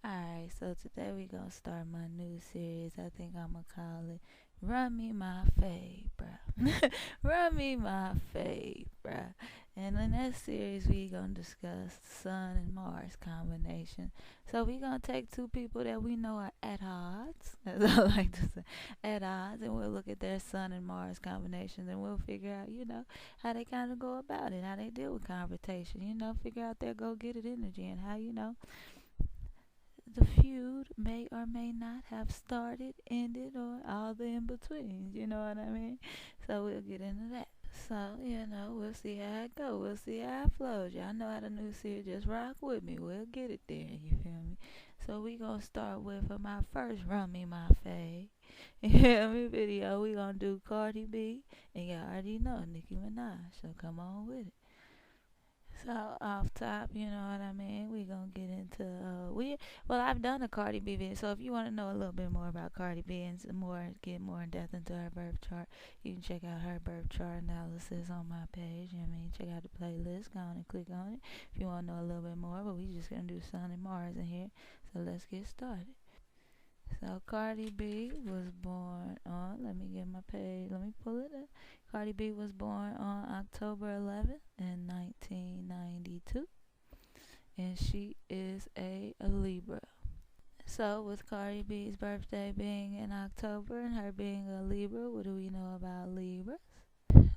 Alright, so today we gonna start my new series. I think I'm gonna call it Run Me My Fave, bruh. Run Me My Fave, bruh. And in that series, we gonna discuss Sun and Mars combination. So we gonna take two people that we know are at odds, as I like to say, at odds, and we'll look at their Sun and Mars combinations, and we'll figure out, how they kind of go about it, how they deal with confrontation, figure out their go-get-it energy, and how, the feud may or may not have started, ended, or all the in betweens. You know what I mean? So we'll get into that. So, we'll see how it go. We'll see how it flows. Y'all know how the new series, just rock with me. We'll get it there. You feel me? So we gonna start with for my first Run Me My Fave. You feel me? Video. We gonna do Cardi B. And y'all already know Nicki Minaj. So come on with it. So off top, you know what I mean. We gonna get into I've done a Cardi B video. So if you want to know a little bit more about Cardi B and get more in depth into her birth chart, you can check out her birth chart analysis on my page. You know what I mean, check out the playlist. Go on and click on it if you want to know a little bit more. But we just gonna do Sun and Mars in here. So let's get started. So Cardi B was born on, let me get my page, let me pull it up. Cardi B was born on October 11th in 1992, and she is a Libra. So with Cardi B's birthday being in October and her being a Libra, what do we know about Libra?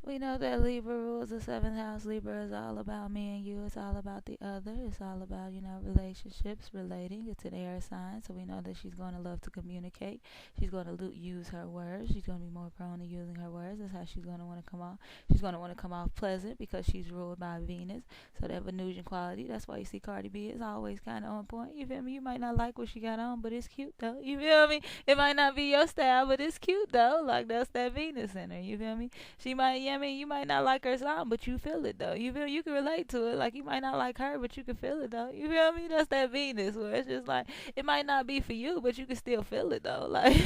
We know that Libra rules the seventh house. Libra is all about me and you. It's all about the other. It's all about, relationships, relating. It's an air sign, so we know that she's going to love to communicate. She's going to use her words. She's going to be more prone to using her words. That's how she's going to want to come off. She's going to want to come off pleasant because she's ruled by Venus. So that Venusian quality. That's why you see Cardi B is always kind of on point. You feel me? You might not like what she got on, but it's cute though. You feel me? It might not be your style, but it's cute though. Like that's that Venus in her. You feel me? She might, you might not like her song, but you feel it though. You feel you can relate to it. Like you might not like her, but you can feel it though. You feel me? That's that Venus where it's just like it might not be for you, but you can still feel it though. Like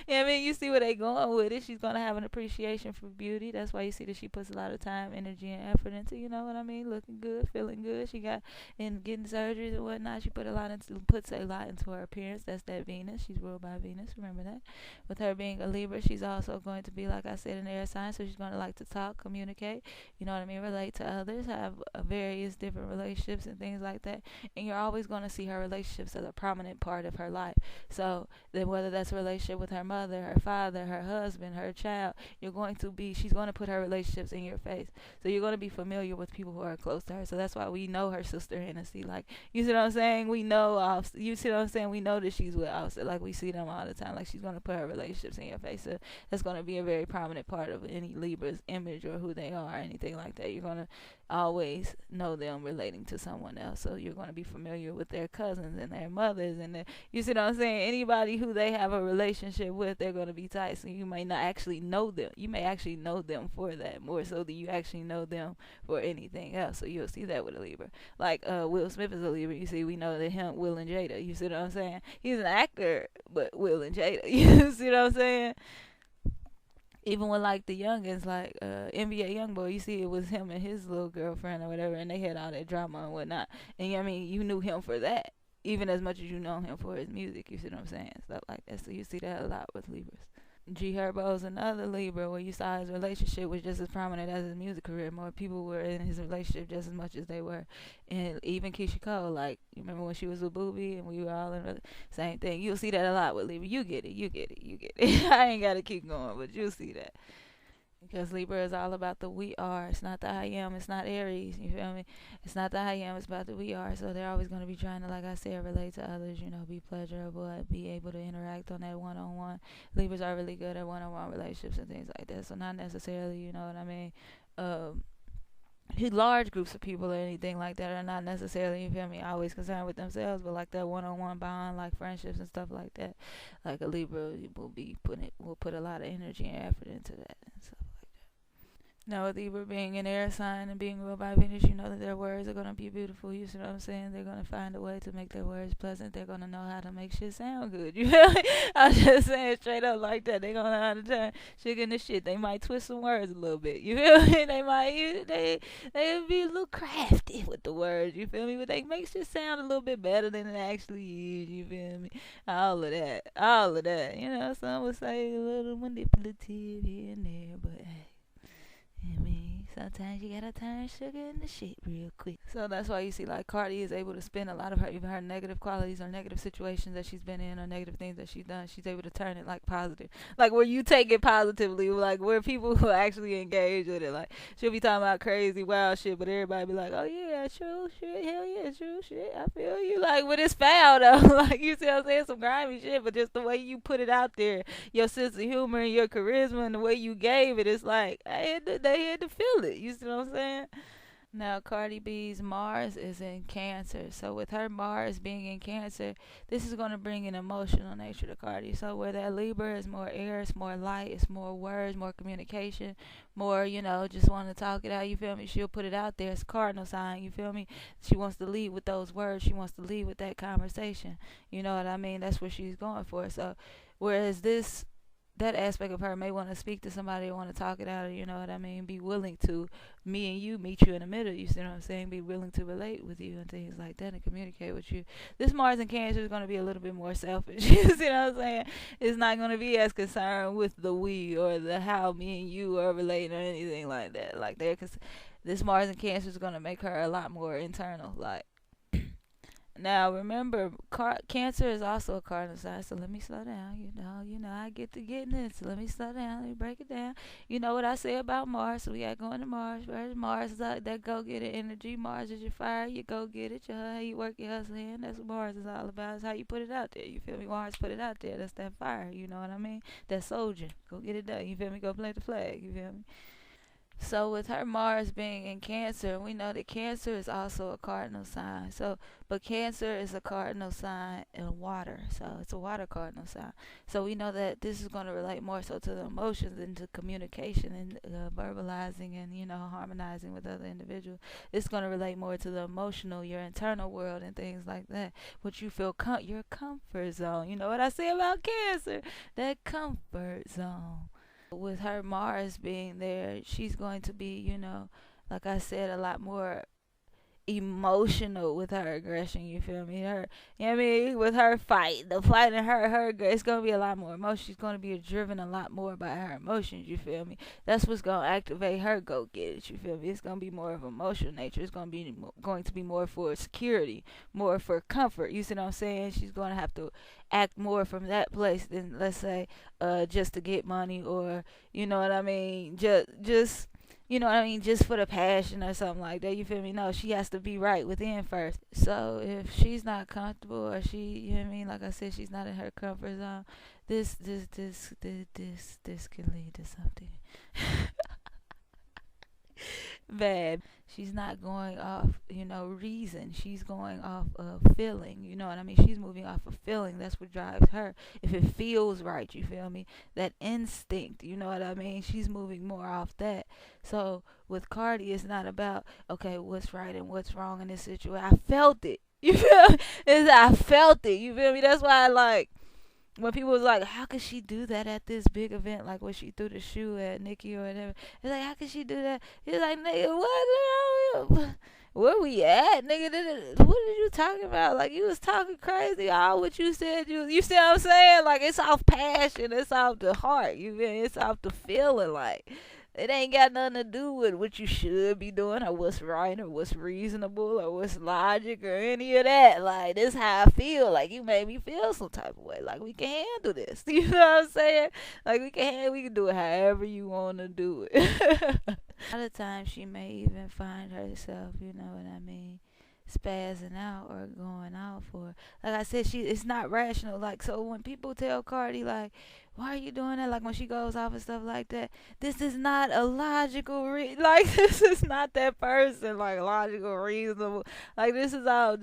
you see where they going with it. She's gonna have an appreciation for beauty. That's why you see that she puts a lot of time, energy, and effort into. You know what I mean? Looking good, feeling good. She got in getting surgeries and whatnot. She puts a lot into her appearance. That's that Venus. She's ruled by Venus. Remember that. With her being a Libra, she's also going to be, like I said, an air sign. So she's going to like to talk, communicate, you know what I mean, relate to others, have various different relationships and things like that. And you're always going to see her relationships as a prominent part of her life. So then whether that's a relationship with her mother, her father, her husband, her child, she's going to put her relationships in your face. So you're going to be familiar with people who are close to her. So that's why we know her sister Hennessy. Like, you see what I'm saying? We know, you see what I'm saying? We know that she's with Offset. Like, we see them all the time. Like, she's going to put her relationships in your face. So that's going to be a very prominent part of any Libra's image or who they are or anything like that. You're going to always know them relating to someone else. So you're going to be familiar with their cousins and their mothers and you see what I'm saying? Anybody who they have a relationship with, they're going to be tight. So you may not actually know them. You may actually know them for that more so than you actually know them for anything else. So you'll see that with a Libra. Like Will Smith is a Libra. You see, we know that him, Will and Jada. You see what I'm saying? He's an actor, but Will and Jada. You see what I'm saying? Even with like the youngins, like NBA YoungBoy, you see it was him and his little girlfriend or whatever, and they had all that drama and whatnot. And you knew him for that, even as much as you know him for his music. You see what I'm saying? Stuff like that. So you see that a lot with Libras. G Herbo's another Libra where you saw his relationship was just as prominent as his music career. More people were in his relationship just as much as they were. And even Keisha Cole, like, you remember when she was with Boobie and we were all in the same thing. You'll see that a lot with Libra. You get it. I ain't got to keep going, but you'll see that. Because Libra is all about the we are. It's not the I am. It's not Aries. You feel me? It's not the I am. It's about the we are. So they're always going to be trying to, like I said, relate to others, be pleasurable, be able to interact on that one-on-one. Libras are really good at one-on-one relationships and things like that. So not necessarily, you know what I mean, large groups of people or anything like that are not necessarily, you feel me, always concerned with themselves, but like that one-on-one bond, like friendships and stuff like that, like a Libra will put a lot of energy and effort into that and stuff. Now, with Libra being an air sign and being ruled by Venus, you know that their words are going to be beautiful. You see what I'm saying? They're going to find a way to make their words pleasant. They're going to know how to make shit sound good. You feel me? I'm just saying straight up like that. They're going to know how to turn shit into shit. They might twist some words a little bit. You feel me? They be a little crafty with the words. You feel me? But they make shit sound a little bit better than it actually is. You feel me? All of that. All of that. You know, some would say a little manipulative here and there, but hey. I mean, sometimes you gotta turn sugar into shit real quick. So that's why you see like Cardi is able to spin a lot of her even her negative qualities or negative situations that she's been in or negative things that she's done. She's able to turn it like positive, like where you take it positively, like where people who actually engage with it. Like she'll be talking about crazy wild shit, but everybody be like, oh yeah, true shit, hell yeah, true shit. I feel you. Like, but it's foul though. Like you see, what I'm saying, some grimy shit, but just the way you put it out there, your sense of humor and your charisma and the way you gave it, it's like they had to feel it. You see what I'm saying? Now, Cardi B's Mars is in Cancer. So, with her Mars being in Cancer, this is going to bring an emotional nature to Cardi. So, where that Libra is more air, it's more light, it's more words, more communication, more, just want to talk it out. You feel me? She'll put it out there. It's cardinal sign. You feel me? She wants to lead with those words. She wants to lead with that conversation. You know what I mean? That's what she's going for. So, whereas that aspect of her may want to speak to somebody or want to talk it out, or, you know what I mean, be willing to me and you meet you in the middle, you see what I'm saying, be willing to relate with you and things like that and communicate with you. This Mars in Cancer is going to be a little bit more selfish. You see what I'm saying? It's not going to be as concerned with the we or the how me and you are relating or anything like that, because this Mars in Cancer is going to make her a lot more internal, like. Now remember, Cancer is also a cardinal sign, so let me slow down. I get to getting this. So let me slow down. Let me break it down. You know what I say about Mars? So we got going to Mars. Where's Mars is like that go-getter energy. Mars is your fire. You go get it. How you work your hustle hand. That's what Mars is all about. It's how you put it out there. You feel me? Mars put it out there. That's that fire. You know what I mean? That soldier. Go get it done. You feel me? Go plant the flag. You feel me? So with her Mars being in Cancer, we know that Cancer is also a cardinal sign. But Cancer is a cardinal sign in water, so it's a water cardinal sign. So we know that this is going to relate more so to the emotions and to communication and verbalizing and harmonizing with other individuals. It's going to relate more to the emotional, your internal world and things like that. What you feel your comfort zone. You know what I say about Cancer? That comfort zone. With her Mars being there, she's going to be, like I said, a lot more emotional with her aggression. You feel me? With her fight, the fight in her, it's gonna be a lot more emotion. She's gonna be driven a lot more by her emotions. You feel me? That's what's gonna activate her go get it. You feel me? It's gonna be more of emotional nature. It's gonna be more for security, more for comfort. You see what I'm saying? She's gonna have to act more from that place than, let's say, just to get money, or you know what I mean, just just for the passion or something like that. You feel me? No, she has to be right within first. So if she's not comfortable, or she, like I said, she's not in her comfort zone, this can lead to something bad. She's not going off, reason. She's going off of feeling. You know what I mean? She's moving off of feeling. That's what drives her. If it feels right, you feel me? That instinct, you know what I mean? She's moving more off that. So with Cardi, it's not about, okay, what's right and what's wrong in this situation. I felt it. You feel me? I felt it. You feel me? That's why I like, when people was like, how could she do that at this big event, like when she threw the shoe at Nicki or whatever? It's like, how could she do that? He's like, nigga, what? Where we at, nigga? What are you talking about? Like, you was talking crazy. All what you said, you see what I'm saying? Like, it's off passion. It's off the heart. You feel me? It's off the feeling. Like, it ain't got nothing to do with what you should be doing or what's right or what's reasonable or what's logic or any of that. Like, this is how I feel. Like, you made me feel some type of way. Like, we can handle this. You know what I'm saying? Like, we can do it however you want to do it. A lot of times she may even find herself, you know what I mean, spazzing out or going out for, like I said, it's not rational. Like, so when people tell Cardi, like, why are you doing that? Like when she goes off and stuff like that. This is not a logical like this is not that person. Like logical, reasonable. Like this is all.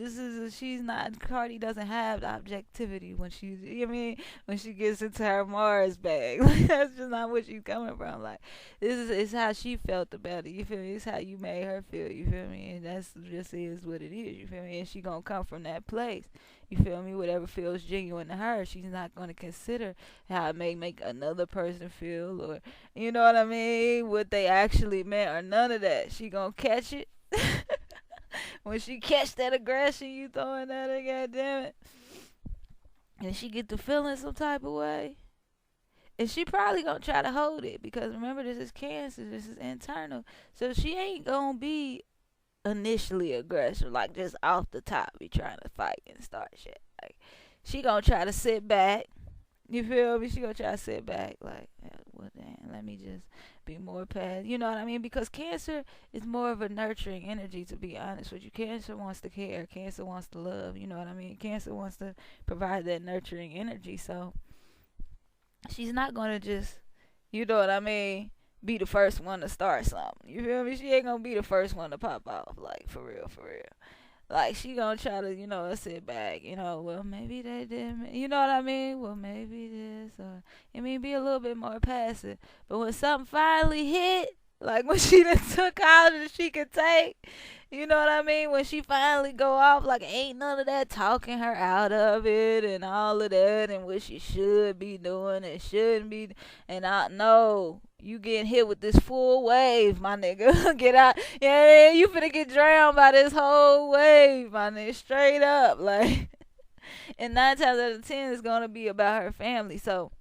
She's not. Cardi doesn't have the objectivity when she's. You know what I mean, when she gets into her Mars bag. Like that's just not what she's coming from. Like this is it's how she felt about it. You feel me? It's how you made her feel. You feel me? And that's just is what it is. You feel me? And she gonna come from that place. You feel me? Whatever feels genuine to her, she's not going to consider how it may make another person feel, or you know what I mean, what they actually meant, or none of that. She gonna catch it. When she catch that aggression you throwing at her, goddamn it, and she get to feeling some type of way, and she probably gonna try to hold it, because remember, this is Cancer, this is internal, so she ain't gonna be initially aggressive, like just off the top be trying to fight and start shit. Like she gonna try to sit back. You feel me? She gonna try to sit back, like, well, damn, let me just be more past. You know what I mean? Because Cancer is more of a nurturing energy, to be honest with you. Cancer wants to care. Cancer wants to love. You know what I mean? Cancer wants to provide that nurturing energy. So she's not gonna just, you know what I mean, be the first one to start something. You feel me? She ain't gonna be the first one to pop off. Like, for real, for real. Like, she gonna try to, sit back. Well, maybe they didn't. You know what I mean? Well, maybe this. Or, be a little bit more passive. But when something finally hit, like when she done took out that she could take, you know what I mean? When she finally go off, like ain't none of that talking her out of it and all of that and what she should be doing and shouldn't be. And I know you getting hit with this full wave, my nigga. Get out. Yeah, you finna get drowned by this whole wave, my nigga. Straight up. Like, and 9 times out of 10 it's gonna be about her family. So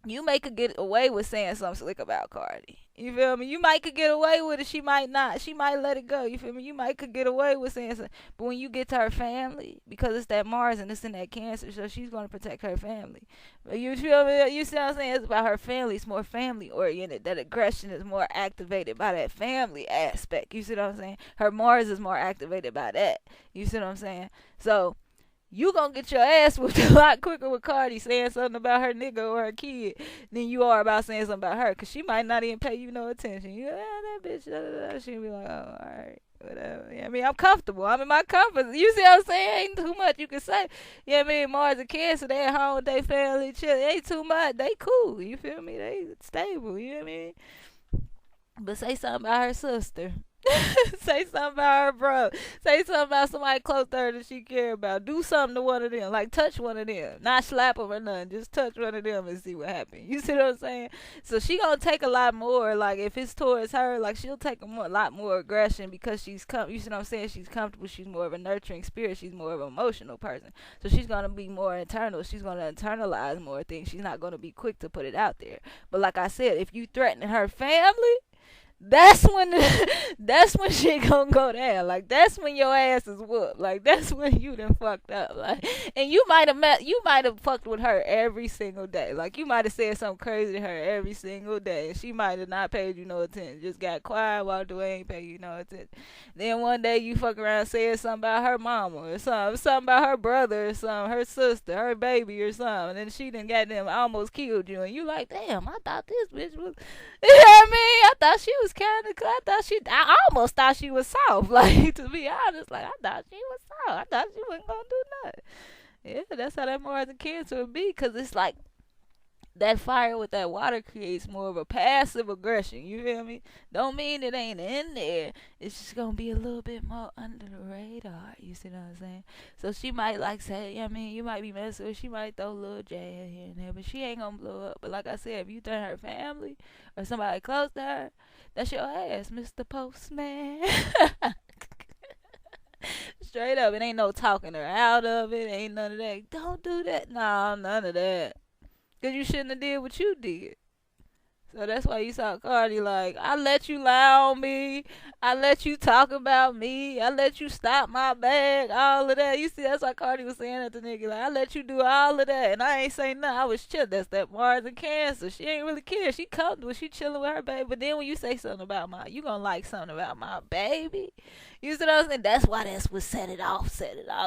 you may could get away with saying something slick about Cardi. You feel me? You might could get away with it. She might not. She might let it go. You feel me? You might could get away with saying something. But when you get to her family, because it's that Mars and it's in that Cancer, so she's going to protect her family. But you feel me? You see what I'm saying? It's about her family. It's more family oriented. That aggression is more activated by that family aspect. You see what I'm saying? Her Mars is more activated by that. You see what I'm saying? So you gonna get your ass whooped a lot quicker with Cardi saying something about her nigga or her kid than you are about saying something about her, because she might not even pay you no attention. You that bitch, she'll be like, oh, alright, whatever. I'm comfortable. I'm in my comfort. You see what I'm saying? Ain't too much you can say. Mars and Cancer, they at home with their family, chill. Ain't too much. They cool. You feel me? They stable. You know what I mean? But say something about her sister. Say something about her brother. Say something about somebody close to her that she care about. Do something to one of them. Like touch one of them. Not slap them or nothing. Just touch one of them and see what happens. You see what I'm saying? So she gonna take a lot more. Like if it's towards her, like she'll take a lot more aggression, because you see what I'm saying? She's comfortable. She's more of a nurturing spirit. She's more of an emotional person. So she's gonna be more internal. She's gonna internalize more things. She's not gonna be quick to put it out there. But like I said, if you threaten her family, that's when shit gonna go down. Like that's when your ass is whooped. Like that's when you done fucked up. Like, and you might have fucked with her every single day. Like you might have said something crazy to her every single day, and she might have not paid you no attention. Just got quiet while the way ain't pay you no attention. Then one day you fuck around saying something about her mama or something about her brother or something, her sister, her baby or something, and then she done got them almost killed you, and you like, damn, I thought this bitch was. You know what I mean? I thought she was I almost thought she was soft. Like, to be honest, like, I thought she was soft. I thought she wasn't gonna do nothing. Yeah, that's how that Mars and Cancer would be, because it's like that fire with that water creates more of a passive aggression. You feel me? Don't mean it ain't in there. It's just gonna be a little bit more under the radar. You see what I'm saying? So she might like say, you might be messing with her. She might throw a little jab here and there, but she ain't gonna blow up. But like I said, if you threaten her family or somebody close to her, that's your ass, Mr. Postman. Straight up, it ain't no talking her out of it. Ain't none of that. Don't do that. No, none of that. Because you shouldn't have did what you did. So that's why you saw Cardi like, I let you lie on me. I let you talk about me. I let you stop my bag. All of that. You see, that's why Cardi was saying at the nigga, like, I let you do all of that. And I ain't say nothing. I was chill. That's that Mars and Cancer. She ain't really care. She comfortable. She chilling with her baby. But then when you say something about you gonna like something about my baby. You see what I'm saying? That's what set it off.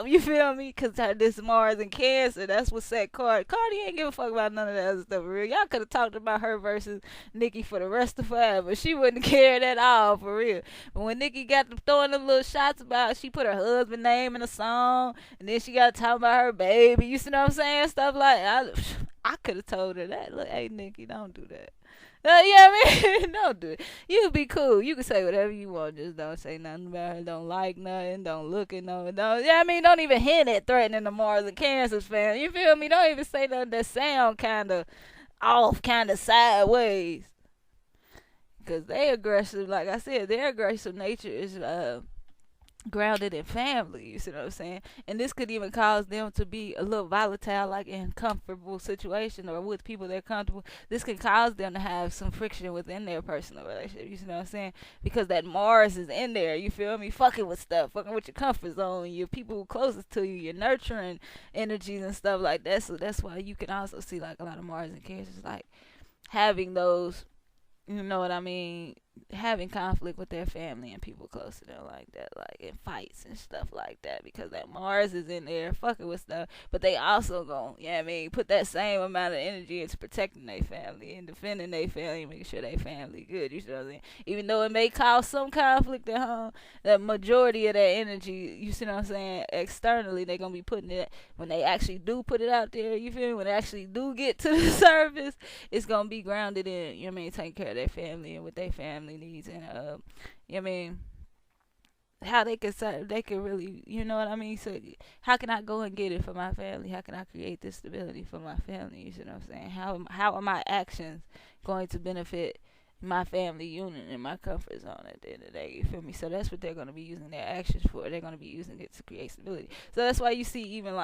You feel me? Cause this Mars and Cancer, that's what set Cardi. Cardi ain't give a fuck about none of that other stuff for real. Y'all could have talked about her versus Nicki for the rest of forever. She wouldn't care at all for real. But when Nicki got to throwing them little shots about, she put her husband name in a song, and then she got to talk about her baby. You see what I'm saying? Stuff like I could have told her that. Look, hey Nicki, don't do that. Yeah, I mean, don't do it. You be cool. You can say whatever you want. Just don't say nothing about her. Don't like nothing. Don't look at no. Don't. Yeah, I mean, don't even hint at threatening the Mars and Cancers fan. You feel me? Don't even say nothing that sound kind of off, kind of sideways. Cause they aggressive. Like I said, their aggressive nature is grounded in family, you see what I'm saying? And this could even cause them to be a little volatile, like in comfortable situation or with people they're comfortable. This can cause them to have some friction within their personal relationship, you see what I'm saying? Because that Mars is in there, you feel me? Fucking with stuff, fucking with your comfort zone, your people closest to you, your nurturing energies and stuff like that. So that's why you can also see like a lot of Mars and Cancers like having those, you know what I mean, having conflict with their family and people close to them like that, like in fights and stuff like that, because that Mars is in there fucking with stuff. But they also gon', you know what I mean, put that same amount of energy into protecting their family and defending their family, making sure their family good, you know what I'm saying? Even though it may cause some conflict at home, the majority of that energy, you see what I'm saying, externally they gonna be putting it, when they actually do put it out there, you feel me, when they actually do get to the surface, it's gonna be grounded in, you know what I mean, taking care of their family and what their family needs, and you know what I mean, how they can really, you know what I mean. So how can I go and get it for my family? How can I create this stability for my family? You see what I'm saying? How are my actions going to benefit my family unit and my comfort zone at the end of the day? You feel me? So that's what they're going to be using their actions for. They're going to be using it to create stability. So that's why you see even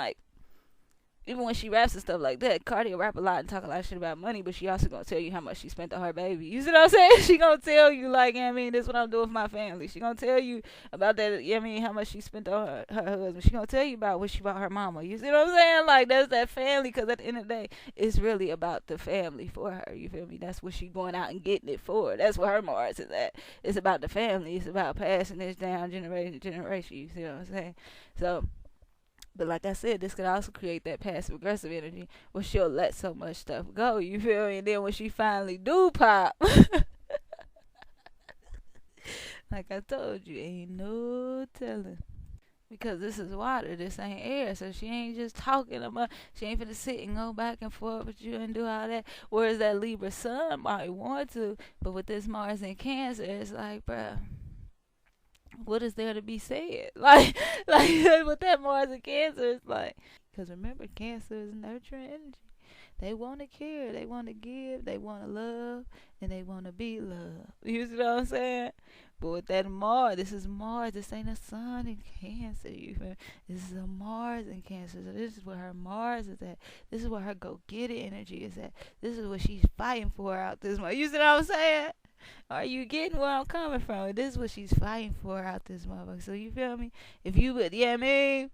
when she raps and stuff like that, Cardi will rap a lot and talk a lot of shit about money, but she also gonna tell you how much she spent on her baby. You see what I'm saying? She gonna tell you, like, you know what I mean, this is what I'm doing for my family. She gonna tell you about that, you know what I mean, how much she spent on her husband. She gonna tell you about what she bought her mama. You see what I'm saying? Like, that's that family, because at the end of the day, it's really about the family for her. You feel me? That's what she going out and getting it for. That's where her Mars is at. It's about the family. It's about passing this down generation to generation. You see what I'm saying? So, but like I said, this could also create that passive aggressive energy where she'll let so much stuff go, you feel me? And then when she finally do pop, like I told you, ain't no telling. Because this is water, this ain't air, so she ain't just talking about, she ain't finna sit and go back and forth with you and do all that. Whereas that Libra sun might want to, but with this Mars in Cancer, it's like, bruh, what is there to be said? Like with that Mars and Cancer, it's like, because remember, Cancer is nurturing energy. They want to care, they want to give, they want to love, and they want to be loved. You see what I'm saying? But with that Mars, this is Mars. This ain't a sun in Cancer. You feel me? This is a Mars in Cancer. So this is where her Mars is at. This is where her go get it energy is at. This is what she's fighting for out this month. You see what I'm saying? Are you getting where I'm coming from? This is what she's fighting for out this motherfucker. So you feel me? If you would, yeah, I mean.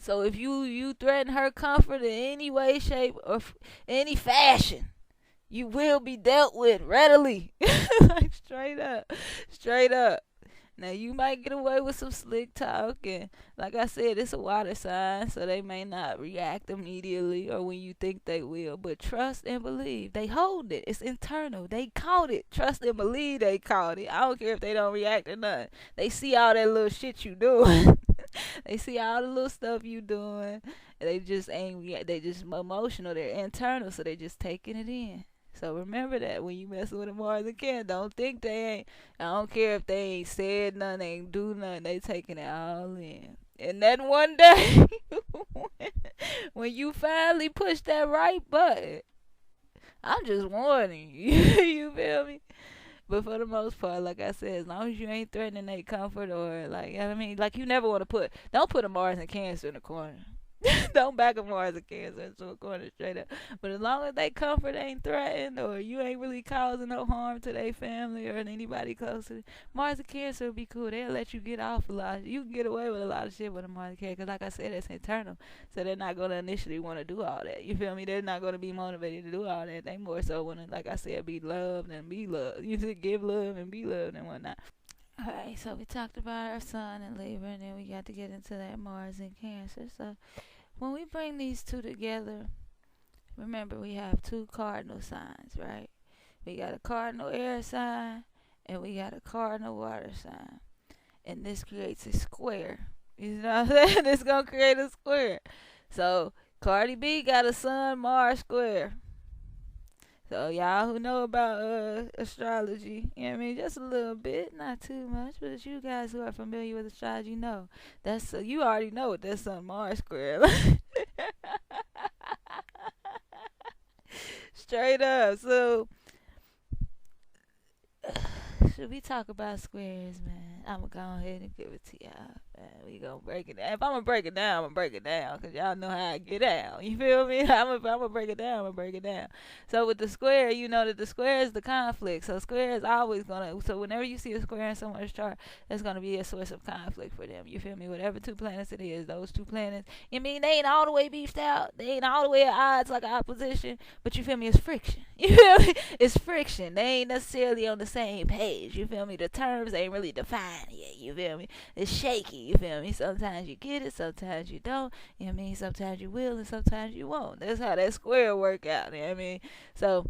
So if you threaten her comfort in any way, shape, or any fashion, you will be dealt with readily. Like straight up. Now you might get away with some slick talk, and like I said, it's a water sign, so they may not react immediately or when you think they will. But trust and believe, they hold it. It's internal. They caught it. Trust and believe they caught it. I don't care if they don't react or nothing. They see all that little shit you doing. They see all the little stuff you doing. They just ain't react. They just emotional. They're internal, so they just taking it in. So remember that when you mess with a Mars and Cancer, don't think they ain't. I don't care if they ain't said nothing, they ain't do nothing. They taking it all in. And then one day, when you finally push that right button, I'm just warning you. You feel me? But for the most part, like I said, as long as you ain't threatening their comfort or like, you know what I mean, like you never want to don't put a Mars and Cancer in a corner. Don't back a Mars and Cancer into a corner straight up. But as long as they comfort ain't threatened or you ain't really causing no harm to their family or anybody close to them, Mars and Cancer will be cool. They'll let you get off a lot. You can get away with a lot of shit with a Mars and Cancer. Because like I said, it's internal. So they're not going to initially want to do all that. You feel me? They're not going to be motivated to do all that. They more so want to, like I said, be loved and be loved. You should give love and be loved and whatnot. Alright, so we talked about our sun and Libra, and then we got to get into that Mars and Cancer. So when we bring these two together, remember we have two cardinal signs, right? We got a cardinal air sign and we got a cardinal water sign. And this creates a square. You know what I'm saying? It's gonna create a square. So Cardi B got a Sun Mars square. So y'all who know about astrology, you know what I mean, just a little bit, not too much, but you guys who are familiar with astrology know that's you already know what that Sun Mars square. Straight up. So should we talk about squares, man? I'm gonna go ahead and give it to y'all, man. We gonna break it down. If I'm gonna break it down, I'm gonna break it down, cause y'all know how I get down. You feel me? I'm gonna break it down. I'm gonna break it down. So with the square, you know that the square is the conflict. So square is always gonna. So whenever you see a square in someone's chart, that's gonna be a source of conflict for them. You feel me? Whatever two planets it is, those two planets. You mean they ain't all the way beefed out? They ain't all the way at odds like opposition, but you feel me? It's friction. You feel me? It's friction. They ain't necessarily on the same page. You feel me? The terms ain't really defined yet. You feel me? It's shaky. You feel me? Sometimes you get it, sometimes you don't. You know what I mean? Sometimes you will and sometimes you won't. That's how that square work out. You know what I mean? So,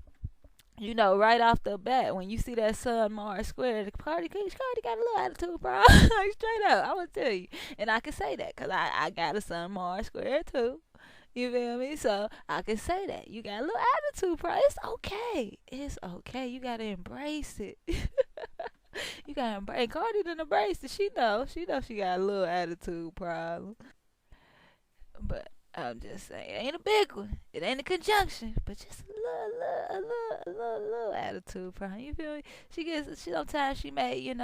you know, right off the bat, when you see that Sun Mars square, the Cardi got a little attitude, bro. Like straight up, I'm gonna tell you, and I can say that because I got a Sun Mars square too. You feel me? So I can say that. You got a little attitude, bro. It's okay. It's okay. You gotta embrace it. You gotta embrace. Cardi done embraced it. She know. She know she got a little attitude problem. But I'm just saying, it ain't a big one. It ain't a conjunction, but just a little attitude problem. You feel me? She sometimes she may,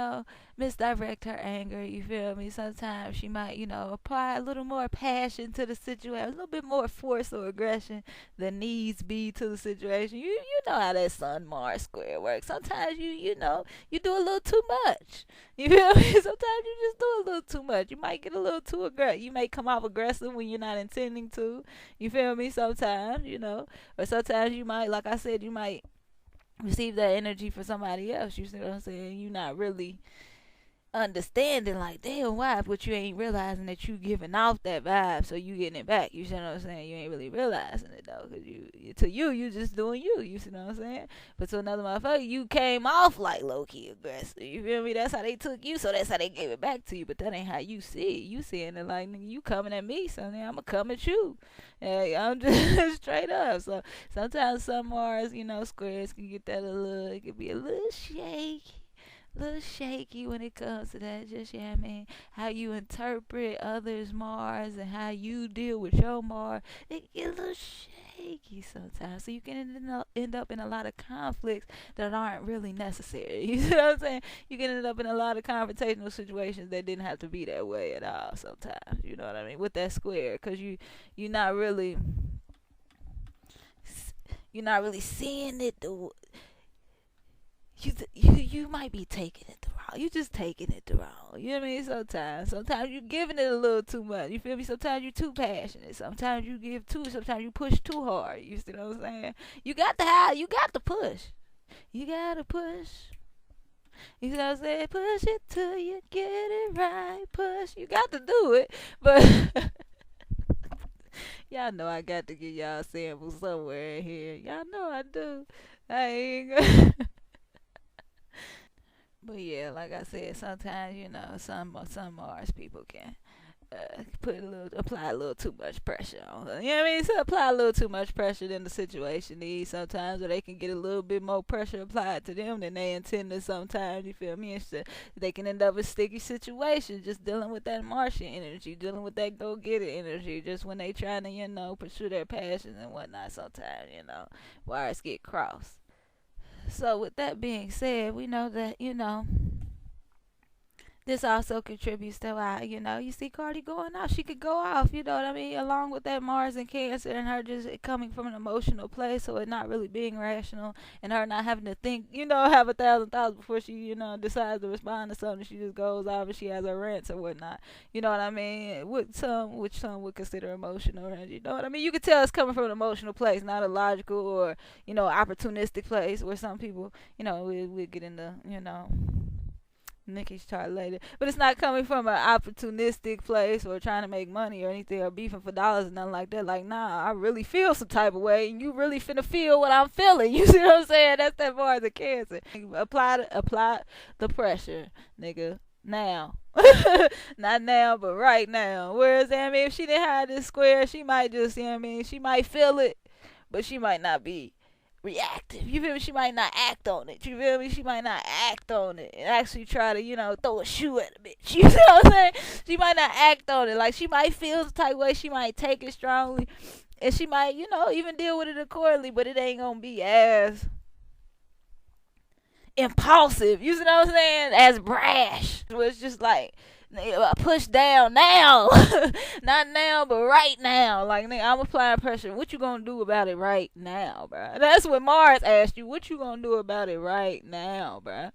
misdirect her anger. You feel me? Sometimes she might, apply a little more passion to the situation, a little bit more force or aggression than needs be to the situation. You know how that Sun Mars square works. Sometimes you do a little too much. You feel me? Sometimes you just do a little too much. You might get a little too aggressive. You may come off aggressive when you're not intending to. You feel me? Sometimes, or sometimes you might, like I said, you might receive that energy for somebody else. You see what I'm saying? You're not really understanding like damn why, but you ain't realizing that you giving off that vibe, so you getting it back. You see what I'm saying? You ain't really realizing it though, cause you just doing you. You see what I'm saying? But to another motherfucker, you came off like low key aggressive. You feel me? That's how they took you, so that's how they gave it back to you. But that ain't how you see it. You seeing it like nigga, you coming at me, so then I'ma come at you. Hey, I'm just straight up. So sometimes some Mars, squares can get that a little. It can be a little shaky when it comes to that. Just, yeah, I mean, how you interpret others' Mars and how you deal with your Mars, it get a little shaky sometimes. So you can end up in a lot of conflicts that aren't really necessary. You see what I'm saying? You can end up in a lot of confrontational situations that didn't have to be that way at all sometimes. You know what I mean? With that square, because you're not really seeing it you might be taking it the wrong. You just taking it the wrong. You know what I mean? Sometimes you giving it a little too much. You feel me? Sometimes you too passionate. Sometimes you give too. Sometimes you push too hard. You see what I'm saying? You got to have. You got to push. You gotta push. You know what I'm saying? Push it till you get it right. Push. You got to do it, but. Y'all know I got to get y'all samples somewhere in here. Y'all know I do. I ain't. But yeah, like I said, sometimes some Mars people can apply a little too much pressure on them. You know what I mean? So apply a little too much pressure than the situation needs sometimes, or they can get a little bit more pressure applied to them than they intended sometimes. You feel me? And so they can end up in sticky situations just dealing with that Martian energy, dealing with that go get it energy, just when they trying to pursue their passions and whatnot. Sometimes wires get crossed. So with that being said, we know that, this also contributes to why, you see Cardi going off. She could go off, you know what I mean? Along with that Mars and Cancer and her just coming from an emotional place, so it not really being rational and her not having to think, have 1,000 thoughts before she, decides to respond to something. She just goes off and she has her rants or whatnot. You know what I mean? Which some would consider emotional. You know what I mean? You could tell it's coming from an emotional place, not a logical or, opportunistic place where some people, we get into, Nicki's chart later. But it's not coming from an opportunistic place or trying to make money or anything or beefing for dollars or nothing like that. Like, nah, I really feel some type of way and you really finna feel what I'm feeling. You see what I'm saying? That's that Mars of Cancer. Apply the pressure, nigga. Now. Not now, but right now. Whereas, I mean, if she didn't have this square, she might just, you know what I mean, she might feel it, but she might not be reactive. You feel me? She might not act on it. You feel me? She might not act on it and actually try to, throw a shoe at a bitch. You know what I'm saying? She might not act on it. Like, she might feel the type way. She might take it strongly. And she might, even deal with it accordingly, but it ain't gonna be as impulsive. You see what I'm saying? As brash. It was just like, push down now. Not now, but right now. Like, nigga, I'm applying pressure. What you gonna do about it right now, bruh? That's what Mars asked you. What you gonna do about it right now, bruh?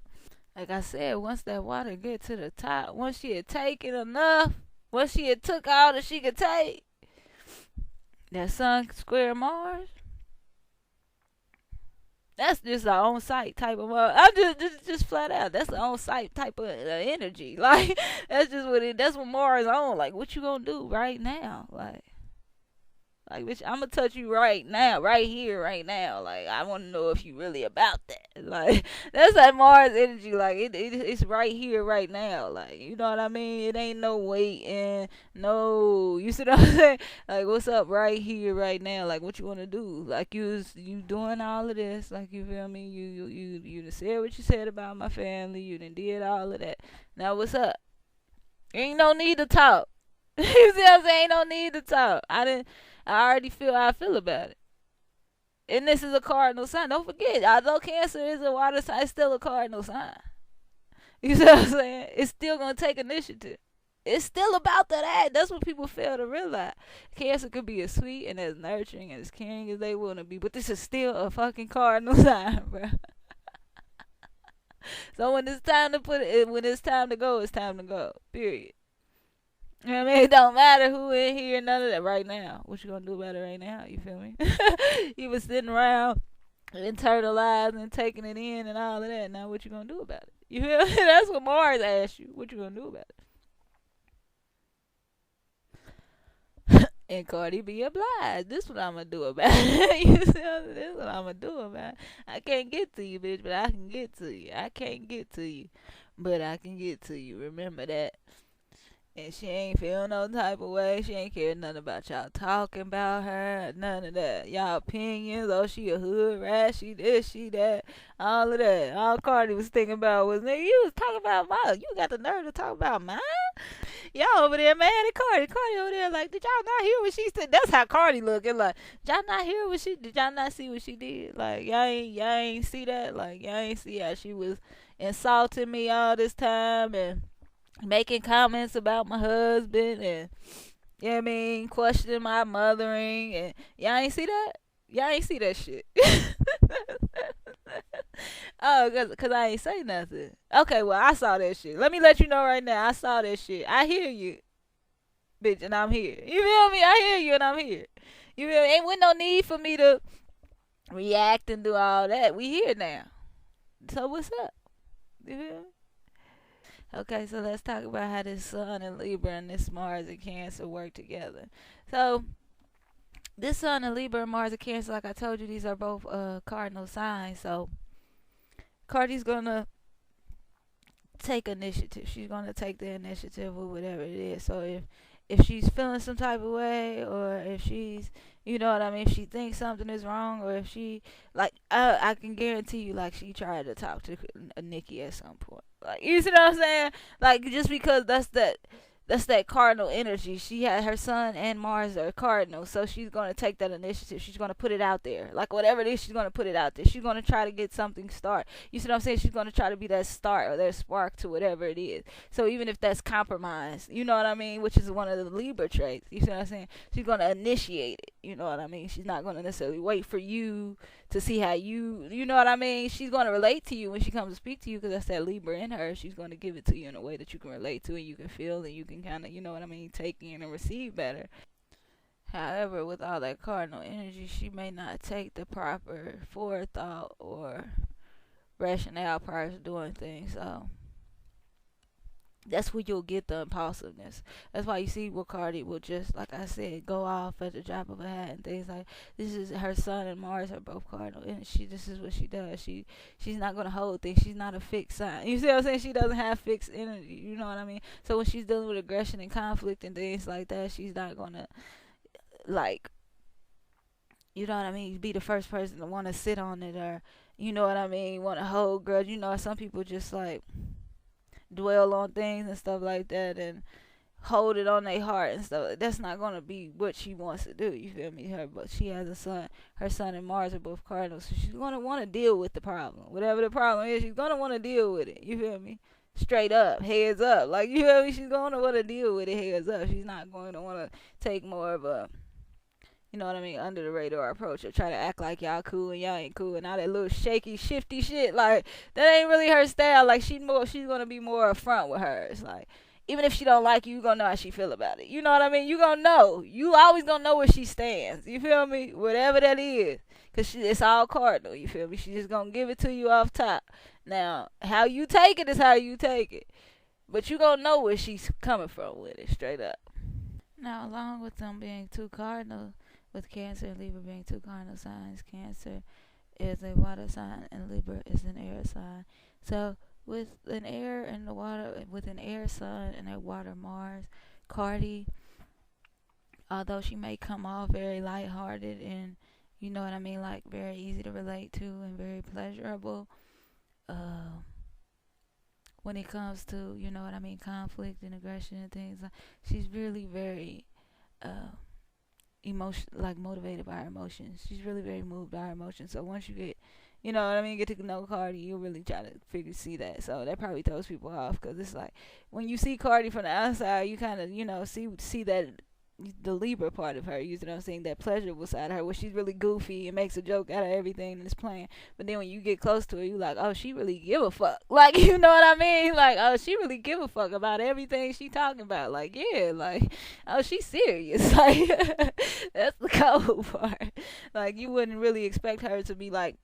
Like I said, once that water get to the top, once she had taken enough, once she had took all that she could take, that Sun square Mars, that's just an on-site type of. I'm just flat out. That's an on-site type of energy. Like, that's just what it. That's what Mars on. Like, what you gonna do right now? Like, bitch, I'm gonna touch you right now, right here, right now. Like, I want to know if you really about that. Like, that's that Mars energy. Like, it's right here, right now. Like, you know what I mean? It ain't no waiting, no. You see what I'm saying? Like, what's up right here, right now? Like, what you want to do? Like, you doing all of this. Like, you feel me? You done said what you said about my family. You done did all of that. Now, what's up? Ain't no need to talk. You see what I'm saying? Ain't no need to talk. I already feel how I feel about it. And this is a cardinal sign. Don't forget, although Cancer is a water sign, it's still a cardinal sign. You see what I'm saying? It's still going to take initiative. It's still about that act. That's what people fail to realize. Cancer could be as sweet and as nurturing and as caring as they want to be, but this is still a fucking cardinal sign, bro. So when it's time to when it's time to go, it's time to go. Period. You know what I mean? It don't matter who in here, none of that right now. What you gonna do about it right now? You feel me? You was sitting around internalizing and taking it in and all of that. Now what you gonna do about it? You feel me? That's what Mars asked you. What you gonna do about it? And Cardi be obliged. This what I'm gonna do about it. You see, this what I'm gonna do about it. I can't get to you, bitch, but I can get to you. I can't get to you, but I can get to you. Remember that. And she ain't feel no type of way. She ain't care nothing about y'all talking about her. None of that. Y'all opinions. Oh, she a hood rat. She this, she that. All of that. All Cardi was thinking about was, nigga, you was talking about mine. You got the nerve to talk about mine? Y'all over there mad at Cardi. Cardi over there like, did y'all not hear what she said? That's how Cardi looking. Like, did y'all not hear what she, did y'all not see what she did? Like, y'all ain't see that? Like, y'all ain't see how she was insulting me all this time and making comments about my husband and, you know what I mean, questioning my mothering, and y'all ain't see that? Y'all ain't see that shit. Oh, cause I ain't say nothing. Okay, well, I saw that shit. Let me let you know right now, I saw that shit. I hear you, bitch, and I'm here. You feel me? I hear you and I'm here. You feel me? Ain't with no need for me to react and do all that. We here now. So what's up? You feel me? Okay, so let's talk about how this Sun and Libra and this Mars and Cancer work together. So, this Sun and Libra and Mars and Cancer, like I told you, these are both cardinal signs. So, Cardi's gonna take initiative. She's gonna take the initiative with whatever it is. So, if she's feeling some type of way, or if she's, you know what I mean, if she thinks something is wrong, or if she, like, I can guarantee you, like, she tried to talk to Nicki at some point. Like, you see what I'm saying? Like, just because that's that cardinal energy. She had her Sun and Mars are cardinal, so she's going to take that initiative. She's going to put it out there. Like, whatever it is, she's going to put it out there. She's going to try to get something started. You see what I'm saying? She's going to try to be that start or that spark to whatever it is. So even if that's compromise, you know what I mean? Which is one of the Libra traits. You see what I'm saying? She's going to initiate it. You know what I mean? She's not going to necessarily wait for you to see how you know what I mean? She's going to relate to you when she comes to speak to you, because that's that Libra in her. She's going to give it to you in a way that you can relate to and you can feel and you can kind of, you know what I mean, take in and receive better. However, with all that cardinal energy, she may not take the proper forethought or rationale prior to doing things. So That's where you'll get the impulsiveness. That's why you see where Cardi will just, like I said, go off at the drop of a hat and things like. This is her Sun and Mars are both cardinal, and this is what she does. She's not gonna hold things. She's not a fixed sign. You see what I'm saying? She doesn't have fixed energy. You know what I mean? So when she's dealing with aggression and conflict and things like that, she's not gonna, like, you know what I mean, be the first person to want to sit on it, or you know what I mean, want to hold grudge. You know, some people just like dwell on things and stuff like that and hold it on their heart and stuff. That's not gonna be what she wants to do. You feel me? But she has a son. Her Sun and Mars are both cardinals, so she's gonna want to deal with the problem. Whatever the problem is, she's gonna want to deal with it. You feel me? Straight up, heads up. Like, you feel me? She's gonna want to deal with it heads up. She's not going to want to take more of a, you know what I mean, under the radar approach, or try to act like y'all cool and y'all ain't cool, and all that little shaky, shifty shit. Like, that ain't really her style. Like, she's gonna be more upfront with hers. Like, even if she don't like you, you gonna know how she feel about it. You know what I mean? You gonna know. You always gonna know where she stands. You feel me? Whatever that is, cause it's all cardinal. You feel me? She just gonna give it to you off top. Now, how you take it is how you take it, but you gonna know where she's coming from with it, straight up. Now, along with them being two cardinals, with Cancer and Libra being two cardinal signs, Cancer is a water sign and Libra is an air sign. So with an air and the water, with an air sun and a water Mars, Cardi, although she may come off very lighthearted and, you know what I mean, like very easy to relate to and very pleasurable, uh, when it comes to, you know what I mean, conflict and aggression and things, like, she's really very uh, emotion, like motivated by her emotions. She's really very moved by her emotions. So once you get, you know what I mean, get to know Cardi, you'll really try to see that. So that probably throws people off, because it's like when you see Cardi from the outside, you kind of, you know, see that the Libra part of her, you know what I'm saying, that pleasurable side of her, where she's really goofy and makes a joke out of everything and is playing. But then when you get close to her, you like, oh, she really give a fuck. Like, you know what I mean? Like, oh, she really give a fuck about everything she talking about. Like, yeah, like, oh, she's serious. Like, that's the cold part. Like, you wouldn't really expect her to be like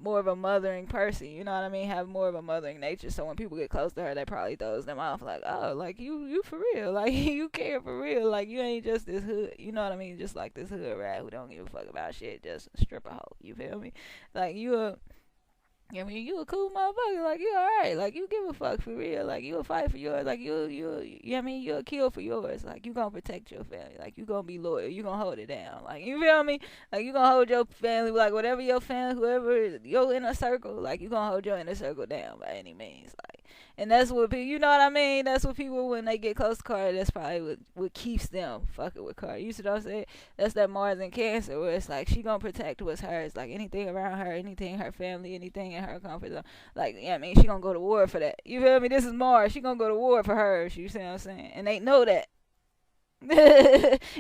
more of a mothering person, you know what I mean, have more of a mothering nature. So when people get close to her, that probably throws them off, like, oh, like, you for real, like, you care for real, like, you ain't just this hood, you know what I mean, just like this hood rat who don't give a fuck about shit, just strip a hoe, you feel me? Like, I mean, you a cool motherfucker. Like, you alright. Like, you give a fuck for real. Like, you a fight for yours. Like, you know I mean, you a kill for yours. Like, you gonna protect your family. Like, you gonna be loyal. You gonna hold it down. Like, you feel me? Like, you gonna hold your family. Like, whatever your family, whoever, your inner circle, like, you gonna hold your inner circle down by any means. Like, and that's what people, you know what I mean? That's what people, when they get close to Cardi, that's probably what keeps them fucking with Cardi. You see what I'm saying? That's that Mars and Cancer, where it's like she gonna protect what's hers. Like, anything around her, anything her family, anything in her comfort zone. Like, yeah, I mean, she gonna go to war for that. You feel me? This is Mars. She gonna go to war for hers. You see what I'm saying? And they know that.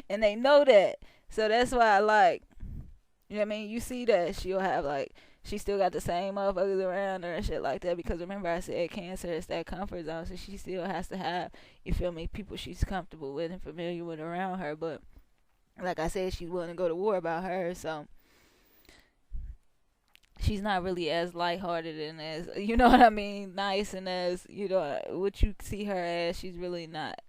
And they know that. So that's why I like, you know what I mean? You see that she'll have, like, she still got the same motherfuckers around her and shit like that, because remember I said Cancer is that comfort zone, so she still has to have, you feel me, people she's comfortable with and familiar with around her. But like I said, she's willing to go to war about her, so she's not really as lighthearted and as, you know what I mean, nice, and as, you know, what you see her as. She's really not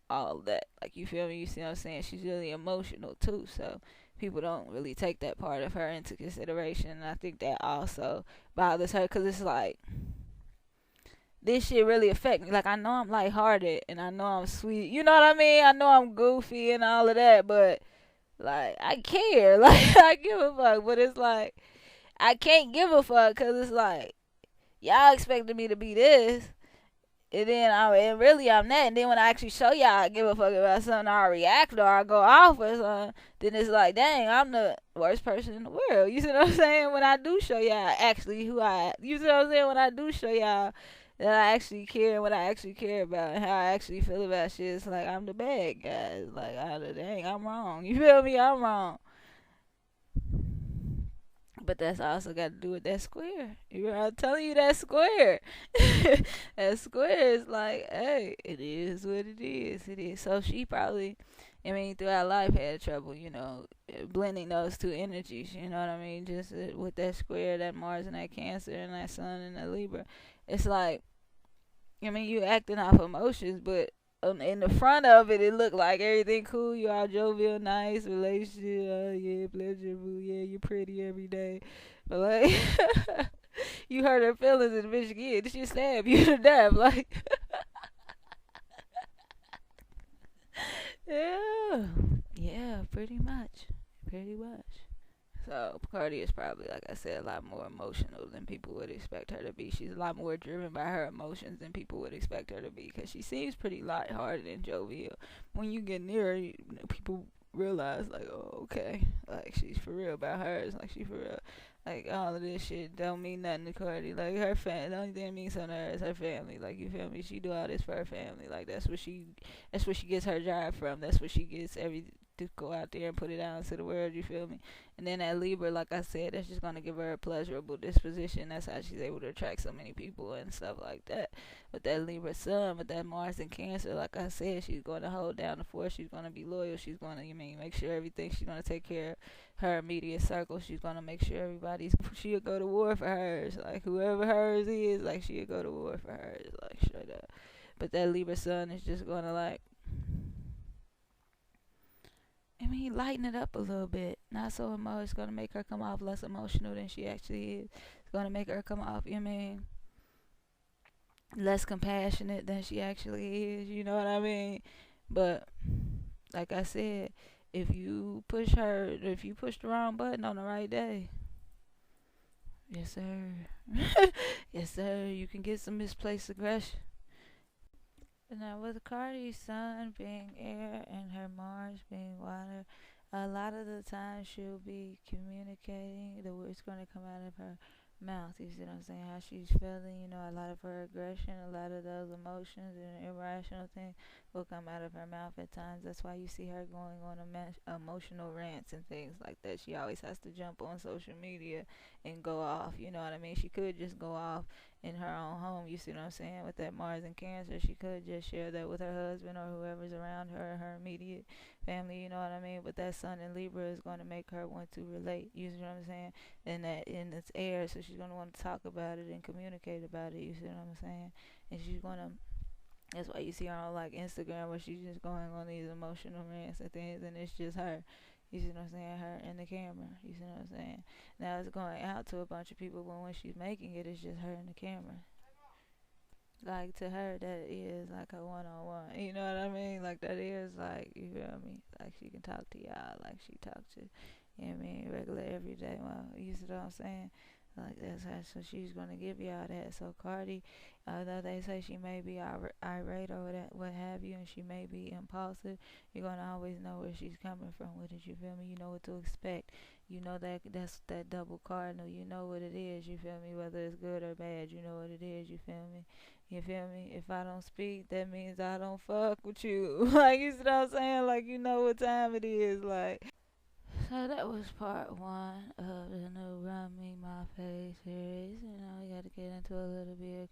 all that. Like, you feel me? You see what I'm saying? She's really emotional too, so people don't really take that part of her into consideration, and I think that also bothers her, because it's like, this shit really affect me. Like, I know I'm lighthearted and I know I'm sweet, you know what I mean, I know I'm goofy and all of that, but like, I care. Like, I give a fuck, but it's like, I can't give a fuck, because it's like, y'all expected me to be this, and then and really I'm that. And then when I actually show y'all I give a fuck about something, I react or I go off or something, then it's like, dang, I'm the worst person in the world. You see what I'm saying? When I do show y'all actually who you see what I'm saying? When I do show y'all that I actually care and what I actually care about and how I actually feel about shit, it's like, I'm the bad guy. It's like, dang, I'm wrong. You feel me? I'm wrong. But that's also got to do with that square. You know, I'm telling you, that square. That square is like, hey, it is what it is. It is. So she probably, I mean, throughout life had trouble, you know, blending those two energies. You know what I mean? Just with that square, that Mars and that Cancer and that Sun and that Libra. It's like, I mean, you acting off emotions, but in the front of it, it looked like everything cool. You all jovial, nice relationship. Oh yeah, pleasurable. Yeah, you're pretty every day. But like, you hurt her feelings and the bitch again. She stab you to death. Like, yeah, yeah, pretty much, pretty much. So Cardi is probably, like I said, a lot more emotional than people would expect her to be. She's a lot more driven by her emotions than people would expect her to be, because she seems pretty lighthearted and jovial. When you get near her, people realize, like, oh, okay, like she's for real about hers, like she for real. Like, all of this shit don't mean nothing to Cardi. Like, her family, the only thing that means something to her is her family. Like, you feel me? She do all this for her family. Like, that's what she gets her drive from. That's what she gets to go out there and put it out into the world. You feel me? And then that Libra, like I said, that's just gonna give her a pleasurable disposition. That's how she's able to attract so many people and stuff like that. With that Libra sun, with that Mars and Cancer, like I said, she's gonna hold down the fort. She's gonna be loyal. She's gonna, make sure everything. She's gonna take care of her immediate circle. She's gonna make sure everybody's. She'll go to war for hers. Like, whoever hers is, like, she'll go to war for hers. Like, straight up. But that Libra sun is just gonna, like, lighten it up a little bit. Not so emotional. It's gonna make her come off less emotional than she actually is. It's gonna make her come off, less compassionate than she actually is. You know what I mean? But like I said, if you push the wrong button on the right day, yes sir, yes sir, you can get some misplaced aggression. Now, with Cardi's sun being air and her Mars being water, a lot of the time she'll be communicating the words going to come out of her mouth. You see what I'm saying? How she's feeling, a lot of her aggression, a lot of those emotions and irrational things will come out of her mouth at times. That's why you see her going on emotional rants and things like that. She always has to jump on social media and go off. You know what I mean? She could just go off in her own home. You see what I'm saying? With that Mars and Cancer, she could just share that with her husband or whoever's around her, her immediate family. You know what I mean? But that Sun in Libra is going to make her want to relate. You see what I'm saying? And that in its air, so she's going to want to talk about it and communicate about it. You see what I'm saying? And she's going to. That's why you see her on like Instagram where she's just going on these emotional rants and things, and it's just her. You see what I'm saying? Her and the camera. You see what I'm saying? Now it's going out to a bunch of people, but when she's making it, it's just her and the camera. Like, to her, that is like a one-on-one. You know what I mean? Like, that is like, you feel me? Like, she can talk to y'all like she talks to, regular everyday. Well, you see what I'm saying? Like, that's how. So she's gonna give y'all that. So Cardi, although they say she may be irate or what have you, and she may be impulsive, you're gonna always know where she's coming from with it. You feel me? You know what to expect. You know that's that double cardinal. You know what it is. You feel me? Whether it's good or bad, you know what it is. You feel me? You feel me? If I don't speak, that means I don't fuck with you. Like, you see what I'm saying? Like, you know what time it is. Like, so that was part one of the new Run Me My Face series. We got to get into a little bit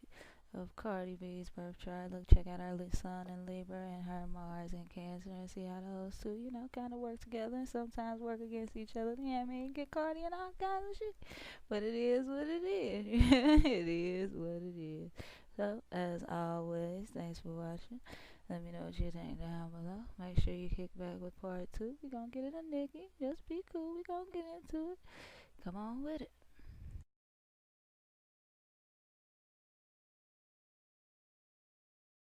of Cardi B's birth chart. Look, check out her sun in Libra and her Mars in Cancer and see how those two, kind of work together and sometimes work against each other. You know what I mean? Get Cardi and all kinds of shit. But it is what it is. It is what it is. So, as always, thanks for watching. Let me know what you think down below. Make sure you kick back with part two. We're going to get it a Nicki. Just be cool. We're going to get into it. Come on with it.